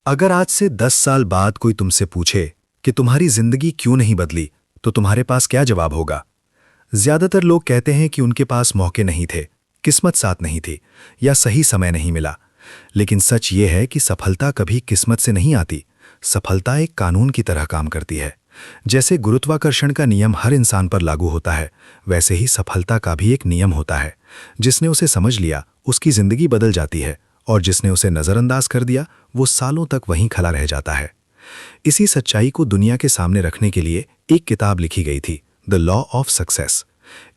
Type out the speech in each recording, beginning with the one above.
अगर आज से 10 साल बाद कोई तुमसे पूछे कि तुम्हारी जिंदगी क्यों नहीं बदली, तो तुम्हारे पास क्या जवाब होगा? ज्यादातर लोग कहते हैं कि उनके पास मौके नहीं थे, किस्मत साथ नहीं थी या सही समय नहीं मिला। लेकिन सच ये है कि सफलता कभी किस्मत से नहीं आती। सफलता एक कानून की तरह काम करती है। जैसे गुरुत्वाकर्षण का नियम हर इंसान पर लागू होता है, वैसे ही सफलता का भी एक नियम होता है। जिसने उसे समझ लिया, उसकी जिंदगी बदल जाती है, और जिसने उसे नज़रअंदाज कर दिया, वो सालों तक वहीं खड़ा रह जाता है। इसी सच्चाई को दुनिया के सामने रखने के लिए एक किताब लिखी गई थी, द लॉ ऑफ सक्सेस।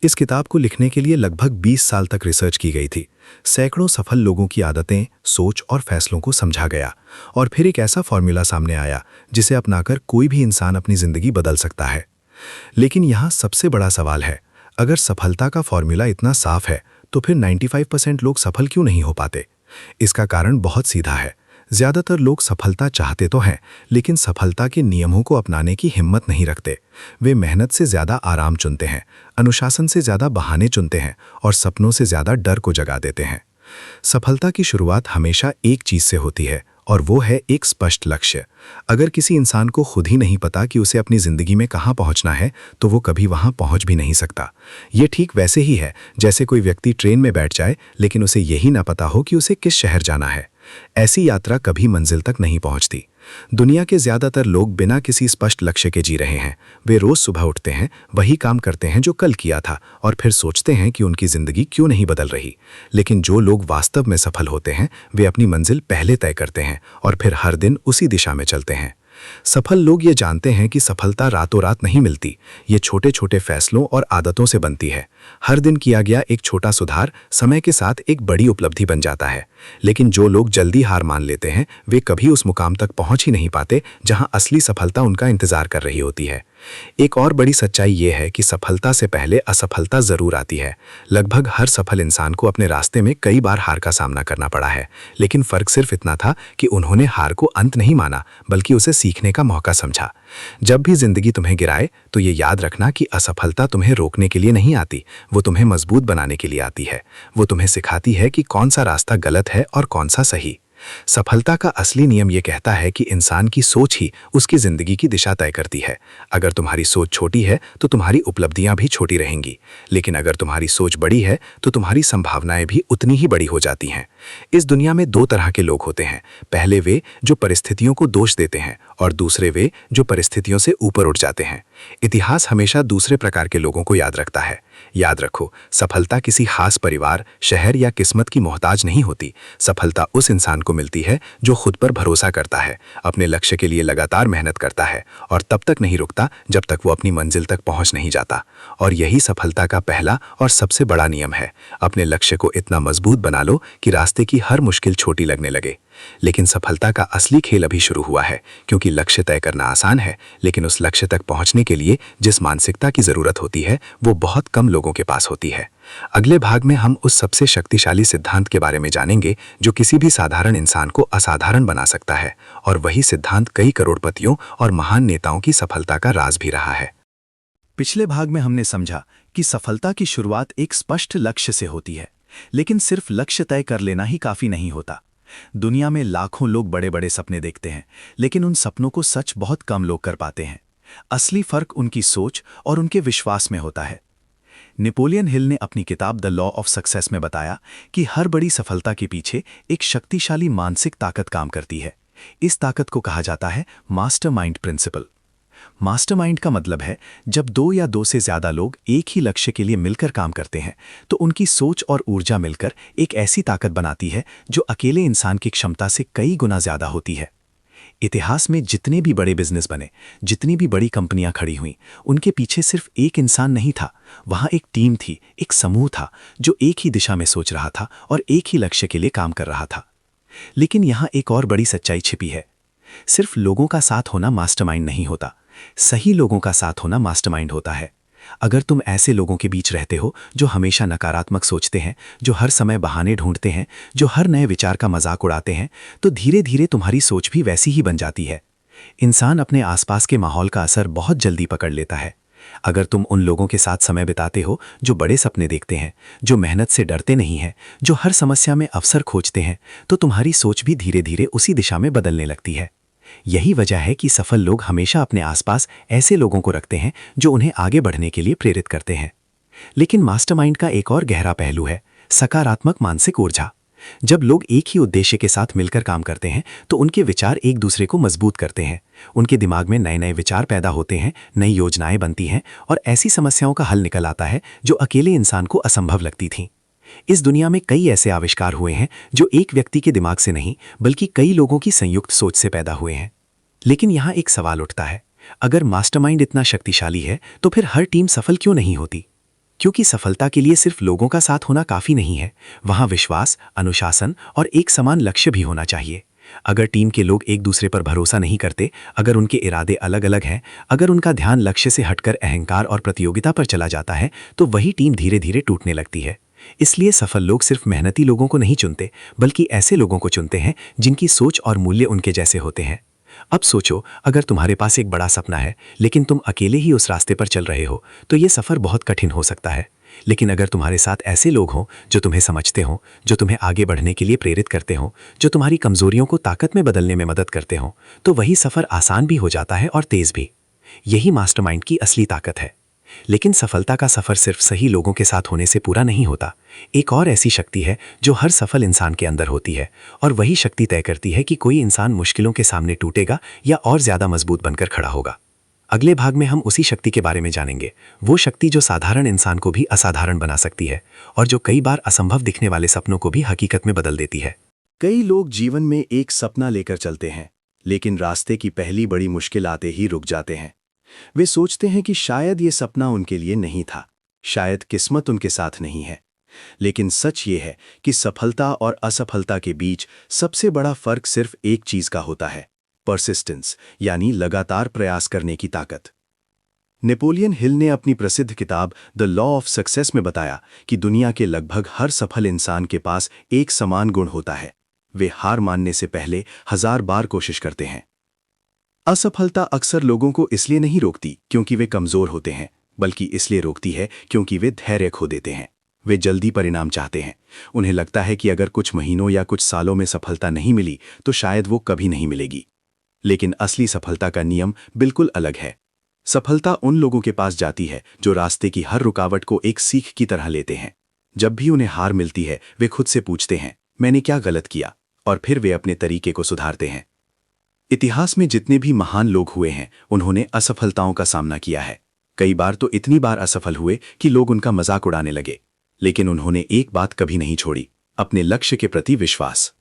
इस किताब को लिखने के लिए लगभग 20 साल तक रिसर्च की गई थी। सैकड़ों सफल लोगों की आदतें, सोच और फैसलों को समझा गया, और फिर एक ऐसा फॉर्मूला सामने आया जिसे अपनाकर कोई भी इंसान अपनी जिंदगी बदल सकता है। लेकिन यहाँ सबसे बड़ा सवाल है, अगर सफलता का फॉर्मूला इतना साफ है, तो फिर 95% लोग सफल क्यों नहीं हो पाते? इसका कारण बहुत सीधा है। ज्यादातर लोग सफलता चाहते तो हैं, लेकिन सफलता के नियमों को अपनाने की हिम्मत नहीं रखते। वे मेहनत से ज्यादा आराम चुनते हैं, अनुशासन से ज्यादा बहाने चुनते हैं, और सपनों से ज्यादा डर को जगा देते हैं। सफलता की शुरुआत हमेशा एक चीज से होती है, और वो है एक स्पष्ट लक्ष्य। अगर किसी इंसान को खुद ही नहीं पता कि उसे अपनी जिंदगी में कहाँ पहुंचना है, तो वो कभी वहां पहुंच भी नहीं सकता। ये ठीक वैसे ही है जैसे कोई व्यक्ति ट्रेन में बैठ जाए, लेकिन उसे यही ना पता हो कि उसे किस शहर जाना है। ऐसी यात्रा कभी मंजिल तक नहीं पहुंचती। दुनिया के ज्यादातर लोग बिना किसी स्पष्ट लक्ष्य के जी रहे हैं। वे रोज सुबह उठते हैं, वही काम करते हैं जो कल किया था, और फिर सोचते हैं कि उनकी जिंदगी क्यों नहीं बदल रही। लेकिन जो लोग वास्तव में सफल होते हैं, वे अपनी मंजिल पहले तय करते हैं और फिर हर दिन उसी दिशा में चलते हैं। सफल लोग ये जानते हैं कि सफलता रातों रात नहीं मिलती। ये छोटे छोटे फैसलों और आदतों से बनती है। हर दिन किया गया एक छोटा सुधार समय के साथ एक बड़ी उपलब्धि बन जाता है। लेकिन जो लोग जल्दी हार मान लेते हैं, वे कभी उस मुकाम तक पहुंच ही नहीं पाते जहां असली सफलता उनका इंतजार कर रही होती है। एक और बड़ी सच्चाई ये है कि सफलता से पहले असफलता जरूर आती है। लगभग हर सफल इंसान को अपने रास्ते में कई बार हार का सामना करना पड़ा है, लेकिन फर्क सिर्फ इतना था कि उन्होंने हार को अंत नहीं माना, बल्कि उसे सीखने का मौका समझा। जब भी जिंदगी तुम्हें गिराए, तो ये याद रखना कि असफलता तुम्हें रोकने के लिए नहीं आती, वो तुम्हें मजबूत बनाने के लिए आती है। वो तुम्हें सिखाती है कि कौन सा रास्ता गलत है और कौन सा सही। सफलता का असली नियम यह कहता है कि इंसान की सोच ही उसकी जिंदगी की दिशा तय करती है। अगर तुम्हारी सोच छोटी है, तो तुम्हारी उपलब्धियां भी छोटी रहेंगी। लेकिन अगर तुम्हारी सोच बड़ी है, तो तुम्हारी संभावनाएं भी उतनी ही बड़ी हो जाती हैं। इस दुनिया में दो तरह के लोग होते हैं। पहले वे जो परिस्थितियों को दोष देते हैं, और दूसरे वे जो परिस्थितियों से ऊपर उठ जाते हैं। इतिहास हमेशा दूसरे प्रकार के लोगों को याद रखता है। याद रखो, सफलता किसी खास परिवार, शहर या किस्मत की मोहताज नहीं होती। सफलता उस इंसान को मिलती है जो खुद पर भरोसा करता है, अपने लक्ष्य के लिए लगातार मेहनत करता है, और तब तक नहीं रुकता जब तक वो अपनी मंजिल तक पहुंच नहीं जाता। और यही सफलता का पहला और सबसे बड़ा नियम है। अपने लक्ष्य को इतना मजबूत बना लो कि रास्ते की हर मुश्किल छोटी लगने लगे। लेकिन सफलता का असली खेल अभी शुरू हुआ है, क्योंकि लक्ष्य तय करना आसान है, लेकिन उस लक्ष्य तक पहुंचने के लिए जिस मानसिकता की जरूरत होती है, वो बहुत कम लोगों के पास होती है। अगले भाग में हम उस सबसे शक्तिशाली सिद्धांत के बारे में जानेंगे जो किसी भी साधारण इंसान को असाधारण बना सकता है, और वही सिद्धांत कई करोड़पतियों और महान नेताओं की सफलता का राज भी रहा है। पिछले भाग में हमने समझा कि सफलता की शुरुआत एक स्पष्ट लक्ष्य से होती है, लेकिन सिर्फ लक्ष्य तय कर लेना ही काफी नहीं होता। दुनिया में लाखों लोग बड़े बड़े सपने देखते हैं, लेकिन उन सपनों को सच बहुत कम लोग कर पाते हैं। असली फर्क उनकी सोच और उनके विश्वास में होता है। नेपोलियन हिल ने अपनी किताब द लॉ ऑफ सक्सेस में बताया कि हर बड़ी सफलता के पीछे एक शक्तिशाली मानसिक ताकत काम करती है। इस ताकत को कहा जाता है मास्टरमाइंड प्रिंसिपल। मास्टरमाइंड का मतलब है जब दो या दो से ज्यादा लोग एक ही लक्ष्य के लिए मिलकर काम करते हैं, तो उनकी सोच और ऊर्जा मिलकर एक ऐसी ताकत बनाती है जो अकेले इंसान की क्षमता से कई गुना ज्यादा होती है। इतिहास में जितने भी बड़े बिजनेस बने, जितनी भी बड़ी कंपनियां खड़ी हुईं, उनके पीछे सिर्फ एक इंसान नहीं था। वहां एक टीम थी, एक समूह था जो एक ही दिशा में सोच रहा था और एक ही लक्ष्य के लिए काम कर रहा था। लेकिन यहां एक और बड़ी सच्चाई छिपी है। सिर्फ लोगों का साथ होना मास्टरमाइंड नहीं होता, सही लोगों का साथ होना मास्टरमाइंड होता है। अगर तुम ऐसे लोगों के बीच रहते हो जो हमेशा नकारात्मक सोचते हैं, जो हर समय बहाने ढूंढते हैं, जो हर नए विचार का मजाक उड़ाते हैं, तो धीरे धीरे तुम्हारी सोच भी वैसी ही बन जाती है। इंसान अपने आसपास के माहौल का असर बहुत जल्दी पकड़ लेता है। अगर तुम उन लोगों के साथ समय बिताते हो जो बड़े सपने देखते हैं, जो मेहनत से डरते नहीं हैं, जो हर समस्या में अवसर खोजते हैं, तो तुम्हारी सोच भी धीरे धीरे उसी दिशा में बदलने लगती है। यही वजह है कि सफल लोग हमेशा अपने आसपास ऐसे लोगों को रखते हैं जो उन्हें आगे बढ़ने के लिए प्रेरित करते हैं। लेकिन मास्टरमाइंड का एक और गहरा पहलू है, सकारात्मक मानसिक ऊर्जा। जब लोग एक ही उद्देश्य के साथ मिलकर काम करते हैं तो उनके विचार एक दूसरे को मजबूत करते हैं। उनके दिमाग में नए नए विचार पैदा होते हैं, नई योजनाएं बनती हैं और ऐसी समस्याओं का हल निकल आता है जो अकेले इंसान को असंभव लगती थीं। इस दुनिया में कई ऐसे आविष्कार हुए हैं जो एक व्यक्ति के दिमाग से नहीं बल्कि कई लोगों की संयुक्त सोच से पैदा हुए हैं। लेकिन यहाँ एक सवाल उठता है, अगर मास्टरमाइंड इतना शक्तिशाली है तो फिर हर टीम सफल क्यों नहीं होती? क्योंकि सफलता के लिए सिर्फ लोगों का साथ होना काफी नहीं है, वहां विश्वास, अनुशासन और एक समान लक्ष्य भी होना चाहिए। अगर टीम के लोग एक दूसरे पर भरोसा नहीं करते, अगर उनके इरादे अलग अलग हैं, अगर उनका ध्यान लक्ष्य से हटकर अहंकार और प्रतियोगिता पर चला जाता है, तो वही टीम धीरे धीरे टूटने लगती है। इसलिए सफल लोग सिर्फ मेहनती लोगों को नहीं चुनते, बल्कि ऐसे लोगों को चुनते हैं जिनकी सोच और मूल्य उनके जैसे होते हैं। अब सोचो, अगर तुम्हारे पास एक बड़ा सपना है लेकिन तुम अकेले ही उस रास्ते पर चल रहे हो तो ये सफर बहुत कठिन हो सकता है। लेकिन अगर तुम्हारे साथ ऐसे लोग हों जो तुम्हें समझते हों, जो तुम्हें आगे बढ़ने के लिए प्रेरित करते हों, जो तुम्हारी कमजोरियों को ताकत में बदलने में मदद करते हों, तो वही सफर आसान भी हो जाता है और तेज भी। यही मास्टरमाइंड की असली ताकत है। लेकिन सफलता का सफर सिर्फ सही लोगों के साथ होने से पूरा नहीं होता। एक और ऐसी शक्ति है जो हर सफल इंसान के अंदर होती है, और वही शक्ति तय करती है कि कोई इंसान मुश्किलों के सामने टूटेगा या और ज्यादा मजबूत बनकर खड़ा होगा। अगले भाग में हम उसी शक्ति के बारे में जानेंगे, वो शक्ति जो साधारण इंसान को भी असाधारण बना सकती है और जो कई बार असंभव दिखने वाले सपनों को भी हकीकत में बदल देती है। कई लोग जीवन में एक सपना लेकर चलते हैं, लेकिन रास्ते की पहली बड़ी मुश्किल आते ही रुक जाते हैं। वे सोचते हैं कि शायद ये सपना उनके लिए नहीं था, शायद किस्मत उनके साथ नहीं है। लेकिन सच ये है कि सफलता और असफलता के बीच सबसे बड़ा फर्क सिर्फ एक चीज का होता है, परसिस्टेंस, यानी लगातार प्रयास करने की ताकत। नेपोलियन हिल ने अपनी प्रसिद्ध किताब द लॉ ऑफ सक्सेस में बताया कि दुनिया के लगभग हर सफल इंसान के पास एक समान गुण होता है, वे हार मानने से पहले 1000 बार कोशिश करते हैं। असफलता अक्सर लोगों को इसलिए नहीं रोकती क्योंकि वे कमजोर होते हैं, बल्कि इसलिए रोकती है क्योंकि वे धैर्य खो देते हैं। वे जल्दी परिणाम चाहते हैं। उन्हें लगता है कि अगर कुछ महीनों या कुछ सालों में सफलता नहीं मिली तो शायद वो कभी नहीं मिलेगी। लेकिन असली सफलता का नियम बिल्कुल अलग है। सफलता उन लोगों के पास जाती है जो रास्ते की हर रुकावट को एक सीख की तरह लेते हैं। जब भी उन्हें हार मिलती है, वे खुद से पूछते हैं, मैंने क्या गलत किया, और फिर वे अपने तरीके को सुधारते हैं। इतिहास में जितने भी महान लोग हुए हैं, उन्होंने असफलताओं का सामना किया है। कई बार तो इतनी बार असफल हुए कि लोग उनका मजाक उड़ाने लगे, लेकिन उन्होंने एक बात कभी नहीं छोड़ी, अपने लक्ष्य के प्रति विश्वास।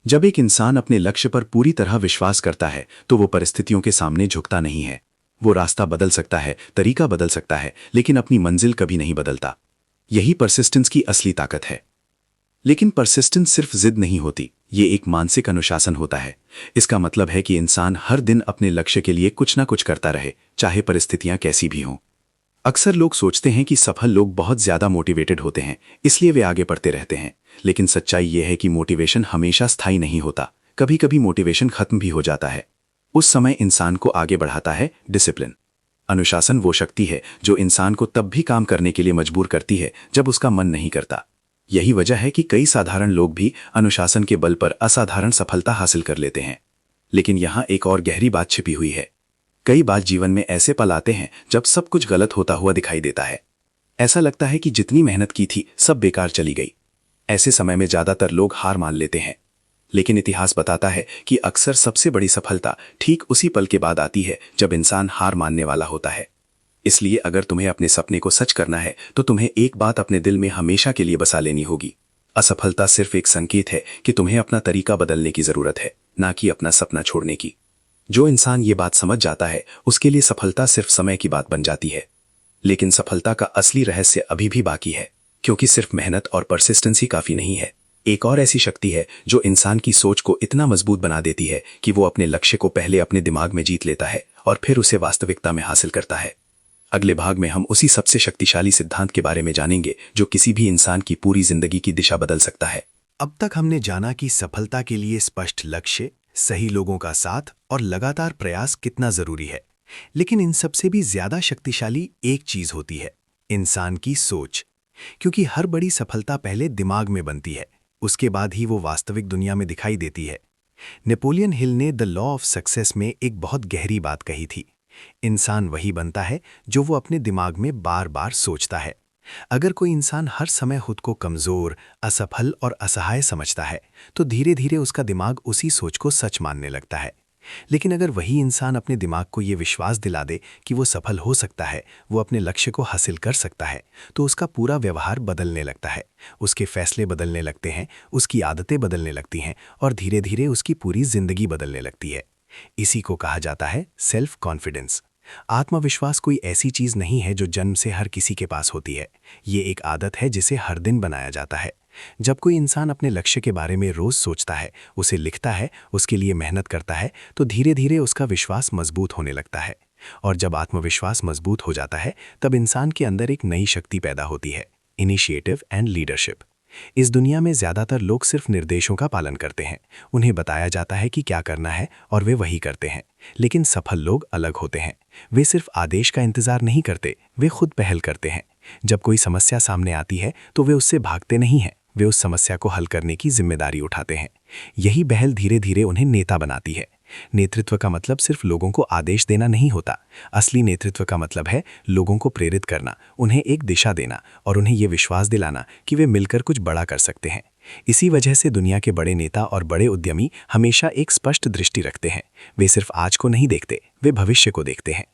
जब एक इंसान अपने लक्ष्य पर पूरी तरह विश्वास करता है तो वो परिस्थितियों के सामने झुकता नहीं है। वो रास्ता बदल सकता है, तरीका बदल सकता है, लेकिन अपनी मंजिल कभी नहीं बदलता। यही परसिस्टेंस की असली ताकत है। लेकिन परसिस्टेंस सिर्फ जिद नहीं होती, ये एक मानसिक अनुशासन होता है। इसका मतलब है कि इंसान हर दिन अपने लक्ष्य के लिए कुछ ना कुछ करता रहे, चाहे परिस्थितियां कैसी भी हों। अक्सर लोग सोचते हैं कि सफल लोग बहुत ज्यादा मोटिवेटेड होते हैं, इसलिए वे आगे बढ़ते रहते हैं। लेकिन सच्चाई यह है कि मोटिवेशन हमेशा स्थायी नहीं होता। कभी कभी मोटिवेशन खत्म भी हो जाता है। उस समय इंसान को आगे बढ़ाता है डिसिप्लिन। अनुशासन वो शक्ति है जो इंसान को तब भी काम करने के लिए मजबूर करती है जब उसका मन नहीं करता। यही वजह है कि कई साधारण लोग भी अनुशासन के बल पर असाधारण सफलता हासिल कर लेते हैं। लेकिन यहाँ एक और गहरी बात छिपी हुई है। कई बार जीवन में ऐसे पल आते हैं जब सब कुछ गलत होता हुआ दिखाई देता है। ऐसा लगता है कि जितनी मेहनत की थी सब बेकार चली गई। ऐसे समय में ज्यादातर लोग हार मान लेते हैं। लेकिन इतिहास बताता है कि अक्सर सबसे बड़ी सफलता ठीक उसी पल के बाद आती है जब इंसान हार मानने वाला होता है। इसलिए अगर तुम्हें अपने सपने को सच करना है तो तुम्हें एक बात अपने दिल में हमेशा के लिए बसा लेनी होगी। असफलता सिर्फ एक संकेत है कि तुम्हें अपना तरीका बदलने की जरूरत है, ना कि अपना सपना छोड़ने की। जो इंसान ये बात समझ जाता है उसके लिए सफलता सिर्फ समय की बात बन जाती है। लेकिन सफलता का असली रहस्य अभी भी बाकी है, क्योंकि सिर्फ मेहनत और परसिस्टेंसी काफी नहीं है। एक और ऐसी शक्ति है जो इंसान की सोच को इतना मजबूत बना देती है कि वो अपने लक्ष्य को पहले अपने दिमाग में जीत लेता है और फिर उसे वास्तविकता में हासिल करता है। अगले भाग में हम उसी सबसे शक्तिशाली सिद्धांत के बारे में जानेंगे जो किसी भी इंसान की पूरी जिंदगी की दिशा बदल सकता है। अब तक हमने जाना कि सफलता के लिए स्पष्ट लक्ष्य, सही लोगों का साथ और लगातार प्रयास कितना जरूरी है। लेकिन इन सबसे भी ज्यादा शक्तिशाली एक चीज होती है, इंसान की सोच। क्योंकि हर बड़ी सफलता पहले दिमाग में बनती है, उसके बाद ही वो वास्तविक दुनिया में दिखाई देती है। नेपोलियन हिल ने द लॉ ऑफ सक्सेस में एक बहुत गहरी बात कही थी। इंसान वही बनता है जो वो अपने दिमाग में बार बार सोचता है। अगर कोई इंसान हर समय खुद को कमजोर, असफल और असहाय समझता है, तो धीरे धीरे उसका दिमाग उसी सोच को सच मानने लगता है। लेकिन अगर वही इंसान अपने दिमाग को ये विश्वास दिला दे कि वो सफल हो सकता है, वो अपने लक्ष्य को हासिल कर सकता है, तो उसका पूरा व्यवहार बदलने लगता है, उसके फैसले बदलने लगते हैं, उसकी आदतें बदलने लगती हैं और धीरे धीरे उसकी पूरी जिंदगी बदलने लगती है। इसी को कहा जाता है सेल्फ कॉन्फिडेंस। आत्मविश्वास कोई ऐसी चीज नहीं है जो जन्म से हर किसी के पास होती है। ये एक आदत है जिसे हर दिन बनाया जाता है। जब कोई इंसान अपने लक्ष्य के बारे में रोज सोचता है, उसे लिखता है, उसके लिए मेहनत करता है, तो धीरे धीरे उसका विश्वास मजबूत होने लगता है। और जब आत्मविश्वास मजबूत हो जाता है, तब इंसान के अंदर एक नई शक्ति पैदा होती है, इनिशिएटिव एंड लीडरशिप। इस दुनिया में ज्यादातर लोग सिर्फ निर्देशों का पालन करते हैं। उन्हें बताया जाता है कि क्या करना है और वे वही करते हैं। लेकिन सफल लोग अलग होते हैं। वे सिर्फ आदेश का इंतजार नहीं करते, वे खुद पहल करते हैं। जब कोई समस्या सामने आती है तो वे उससे भागते नहीं हैं, वे उस समस्या को हल करने की जिम्मेदारी उठाते हैं। यही पहल धीरे धीरे उन्हें नेता बनाती है। नेतृत्व का मतलब सिर्फ लोगों को आदेश देना नहीं होता। असली नेतृत्व का मतलब है लोगों को प्रेरित करना, उन्हें एक दिशा देना और उन्हें यह विश्वास दिलाना कि वे मिलकर कुछ बड़ा कर सकते हैं। इसी वजह से दुनिया के बड़े नेता और बड़े उद्यमी हमेशा एक स्पष्ट दृष्टि रखते हैं। वे सिर्फ आज को नहीं देखते, वे भविष्य को देखते हैं।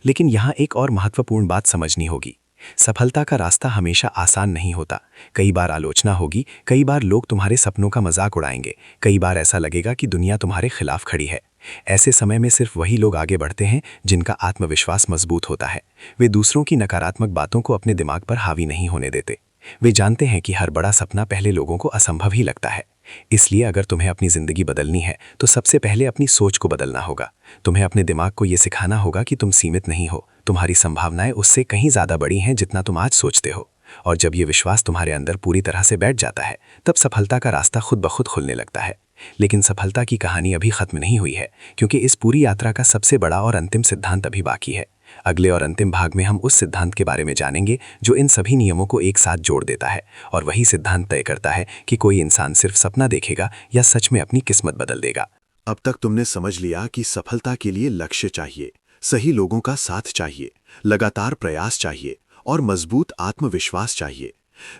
लेकिन यहाँ एक और महत्वपूर्ण बात समझनी होगी। सफलता का रास्ता हमेशा आसान नहीं होता। कई बार आलोचना होगी, कई बार लोग तुम्हारे सपनों का मजाक उड़ाएंगे, कई बार ऐसा लगेगा कि दुनिया तुम्हारे खिलाफ खड़ी है। ऐसे समय में सिर्फ वही लोग आगे बढ़ते हैं जिनका आत्मविश्वास मजबूत होता है। वे दूसरों की नकारात्मक बातों को अपने दिमाग पर हावी नहीं होने देते। वे जानते हैं कि हर बड़ा सपना पहले लोगों को असंभव ही लगता है। इसलिए अगर तुम्हें अपनी जिंदगी बदलनी है तो सबसे पहले अपनी सोच को बदलना होगा। तुम्हें अपने दिमाग को यह सिखाना होगा कि तुम सीमित नहीं हो, तुम्हारी संभावनाएं उससे कहीं ज्यादा बड़ी हैं जितना तुम आज सोचते हो। और जब ये विश्वास तुम्हारे अंदर पूरी तरह से बैठ जाता है, तब सफलता का रास्ता खुद ब खुद खुलने लगता है। लेकिन सफलता की कहानी अभी खत्म नहीं हुई है, क्योंकि इस पूरी यात्रा का सबसे बड़ा और अंतिम सिद्धांत अभी बाकी है। अगले और अंतिम भाग में हम उस सिद्धांत के बारे में जानेंगे जो इन सभी नियमों को एक साथ जोड़ देता है, और वही सिद्धांत तय करता है कि कोई इंसान सिर्फ सपना देखेगा या सच में अपनी किस्मत बदल देगा। अब तक तुमने समझ लिया कि सफलता के लिए लक्ष्य चाहिए, सही लोगों का साथ चाहिए, लगातार प्रयास चाहिए और मजबूत आत्मविश्वास चाहिए।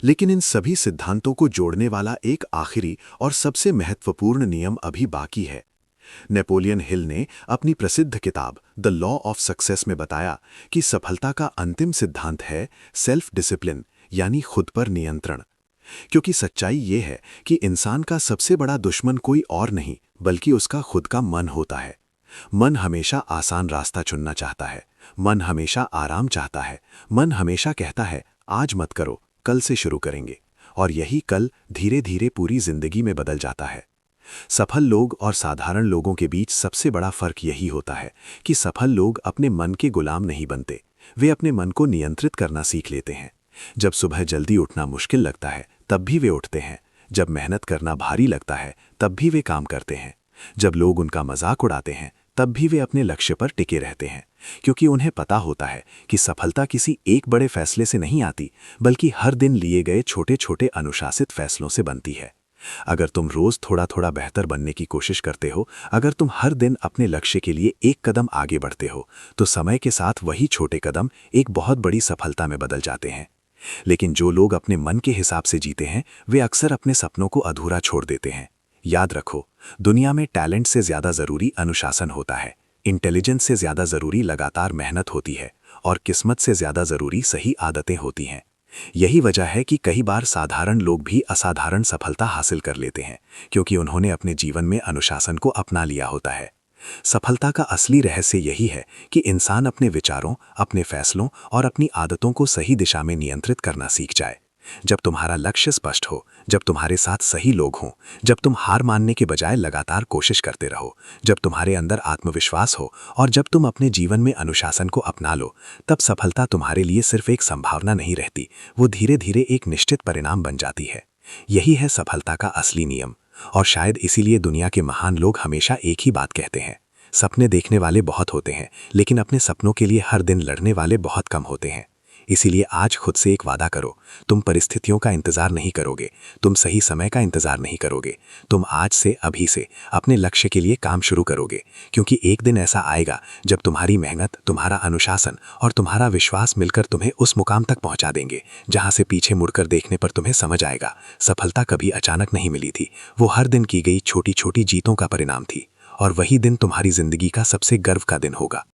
लेकिन इन सभी सिद्धांतों को जोड़ने वाला एक आखिरी और सबसे महत्वपूर्ण नियम अभी बाकी है। नेपोलियन हिल ने अपनी प्रसिद्ध किताब द लॉ ऑफ सक्सेस में बताया कि सफलता का अंतिम सिद्धांत है सेल्फ डिसिप्लिन, यानी खुद पर नियंत्रण। क्योंकि सच्चाई ये है कि इंसान का सबसे बड़ा दुश्मन कोई और नहीं बल्कि उसका खुद का मन होता है। मन हमेशा आसान रास्ता चुनना चाहता है, मन हमेशा आराम चाहता है, मन हमेशा कहता है आज मत करो, कल से शुरू करेंगे। और यही कल धीरे धीरे पूरी जिंदगी में बदल जाता है। सफल लोग और साधारण लोगों के बीच सबसे बड़ा फर्क यही होता है कि सफल लोग अपने मन के गुलाम नहीं बनते, वे अपने मन को नियंत्रित करना सीख लेते हैं। जब सुबह जल्दी उठना मुश्किल लगता है तब भी वे उठते हैं, जब मेहनत करना भारी लगता है तब भी वे काम करते हैं, जब लोग उनका मजाक उड़ाते हैं तब भी वे अपने लक्ष्य पर टिके रहते हैं। क्योंकि उन्हें पता होता है कि सफलता किसी एक बड़े फैसले से नहीं आती, बल्कि हर दिन लिए गए छोटे छोटे अनुशासित फैसलों से बनती है। अगर तुम रोज थोड़ा थोड़ा बेहतर बनने की कोशिश करते हो, अगर तुम हर दिन अपने लक्ष्य के लिए एक कदम आगे बढ़ते हो, तो समय के साथ वही छोटे कदम एक बहुत बड़ी सफलता में बदल जाते हैं। लेकिन जो लोग अपने मन के हिसाब से जीते हैं, वे अक्सर अपने सपनों को अधूरा छोड़ देते हैं। याद रखो, दुनिया में टैलेंट से ज्यादा जरूरी अनुशासन होता है, इंटेलिजेंस से ज्यादा जरूरी लगातार मेहनत होती है, और किस्मत से ज्यादा जरूरी सही आदतें होती हैं। यही वजह है कि कई बार साधारण लोग भी असाधारण सफलता हासिल कर लेते हैं, क्योंकि उन्होंने अपने जीवन में अनुशासन को अपना लिया होता है। सफलता का असली रहस्य यही है कि इंसान अपने विचारों, अपने फैसलों और अपनी आदतों को सही दिशा में नियंत्रित करना सीख जाए। जब तुम्हारा लक्ष्य स्पष्ट हो, जब तुम्हारे साथ सही लोग हों, जब तुम हार मानने के बजाय लगातार कोशिश करते रहो, जब तुम्हारे अंदर आत्मविश्वास हो और जब तुम अपने जीवन में अनुशासन को अपना लो, तब सफलता तुम्हारे लिए सिर्फ एक संभावना नहीं रहती, वो धीरे धीरे एक निश्चित परिणाम बन जाती है। यही है सफलता का असली नियम, और शायद इसीलिए दुनिया के महान लोग हमेशा एक ही बात कहते हैं, सपने देखने वाले बहुत होते हैं, लेकिन अपने सपनों के लिए हर दिन लड़ने वाले बहुत कम होते हैं। इसीलिए आज खुद से एक वादा करो, तुम परिस्थितियों का इंतजार नहीं करोगे, तुम सही समय का इंतजार नहीं करोगे। तुम आज से, अभी से अपने लक्ष्य के लिए काम शुरू करोगे, क्योंकि एक दिन ऐसा आएगा जब तुम्हारी मेहनत, तुम्हारा अनुशासन और तुम्हारा विश्वास मिलकर तुम्हें उस मुकाम तक पहुंचा देंगे जहां से पीछे मुड़कर देखने पर तुम्हें समझ आएगा सफलता कभी अचानक नहीं मिली थी, वो हर दिन की गई छोटी छोटी जीतों का परिणाम थी। और वही दिन तुम्हारी जिंदगी का सबसे गर्व का दिन होगा।